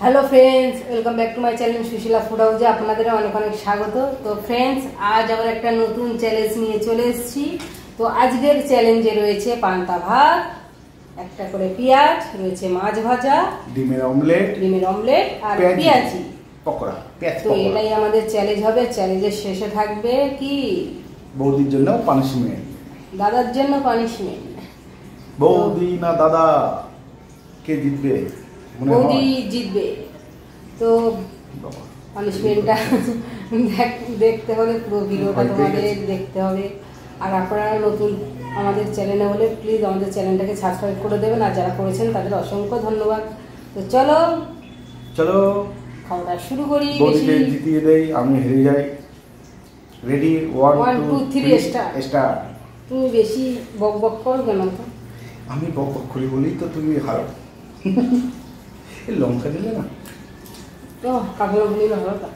Hello friends, welcome back to my channel Sushila food হাউসে আপনাদের অনেক অনেক স্বাগত। তো ফ্রেন্ডস, আজ আবার একটা নতুন চ্যালেঞ্জ নিয়ে চলে এসেছি। তো আজকের চ্যালেঞ্জে রয়েছে পান্তা ভাত, একটা করে পেঁয়াজ, রয়েছে মাছ ভাজা, ডিমের অমলেট আর পেঁয়াজি পকোড়া। তো এটাই আমাদের চ্যালেঞ্জ হবে। চ্যালেঞ্জের শেষে থাকবে কি বৌদির জন্য পানিশমেন্ট, দাদার জন্য পানিশমেন্ট। বৌদি না দাদা কে জিতবে? বৌদি জিতবে। তো পানিশমেন্টটা দেখতে হলে পুরো ভিডিওটা তোমাদের দেখতে হবে। আর আপনারা নতুন আমাদের চ্যানেলে হলে প্লিজ আমাদের চ্যানেলটাকে সাবস্ক্রাইব করে দেবেন, আর যারা করেছেন তাদের অসংখ্য ধন্যবাদ। তো চলো খাওয়া শুরু করি। বৌদিকে জিতিয়ে দেই, আমি হেরে যাই। রেডি? 1 2 3 স্টার্ট। তুমি বেশি বক বক করবে না তো? আমি বক বক করি বলি তো তুমি হারো। এই লঙ্কা দিলে না তো কাপড় বলি না হলো।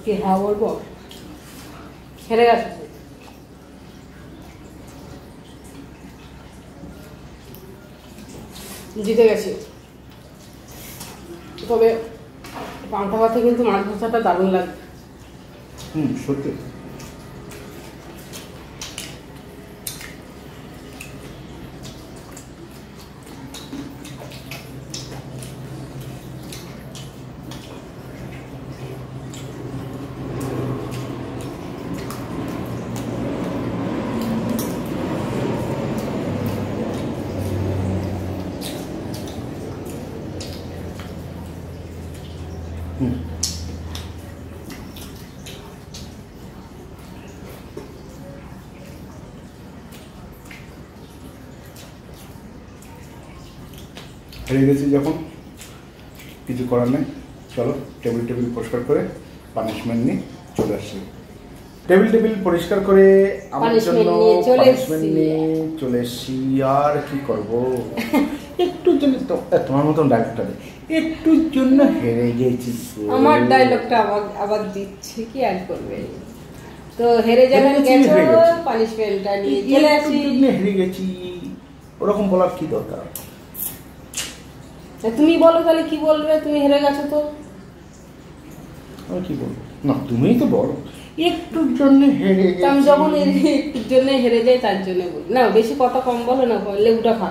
কি হ্যাঁ বলবো, হেরে গেছে। জিতে গেছি। তবে পান্তা ভাতে কিন্তু মাছ ভাজাটা দারুণ লাগে। সত্যি। হেরে গেছি যখন কিছু করার নেই, চলো টেবিল পরিষ্কার করে পানিশমেন্ট নিয়ে চলে আসছি। টেবিল পরিষ্কার করে আমার জন্য পানিশমেন্ট নিয়ে চলে এসছি। আর কি করব, একটুর জন্য তো তোমার মতন ডায়লগটা দে, একটুর জন্য হেরে গেছি। আমার ডায়লগটা আবার দিচ্ছে, কি আর করবে। তো হেরে যাবেন গেছো, পানিশমেন্টটা নিয়ে চলে আসি। হেরে গেছি ওরকম বলার কি দরকার? তুমি বলো তাহলে কি বলবে, তুমি হেরে গেছো তো। আমি কি বলবো? না তুমিই তো বলো, একটুর জন্য হেরে গেছি। আমি যখন একটুর জন্য হেরে যাই তার জন্য বলি না, বেশি কথা কম বলো না, লেবুটা খা।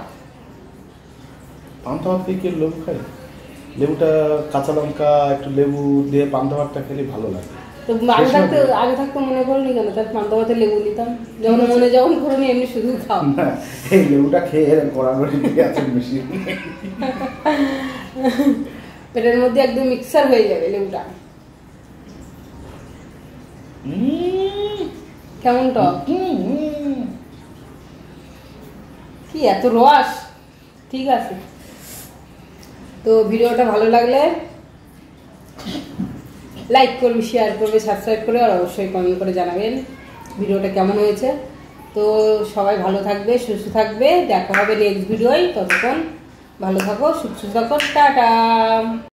পান্তা ভাত থেকে লেবু খাই? লেবুটা কাঁচা লঙ্কা একটু লেবু দিয়ে পান্তা ভাতটা খেলে ভালো লাগে। তো আগে থাকতে মনে করনি কেন তার পান্তা ভাতে লেবু নিতাম, যখন মনে যখন করনি এমনি শুধু খাও। এই লেবুটা খেয়ে গড়াগড়ি দিয়ে আছে বেশি, পেটের মধ্যে একদম মিক্সার হয়ে যাবে লেবুটা। কেমন টক, কি এত রস। ঠিক আছে, তো ভিডিওটা ভালো লাগলে লাইক করবে, শেয়ার করবে, সাবস্ক্রাইব করে, আর অবশ্যই কমেন্ট করে জানাবেন ভিডিওটা কেমন হয়েছে। তো সবাই ভালো থাকবে, সুস্থ থাকবে, দেখা হবে নেক্সট ভিডিওয়। ততক্ষণ ভালো থাকো, সুস্থ থাকো, টাটা।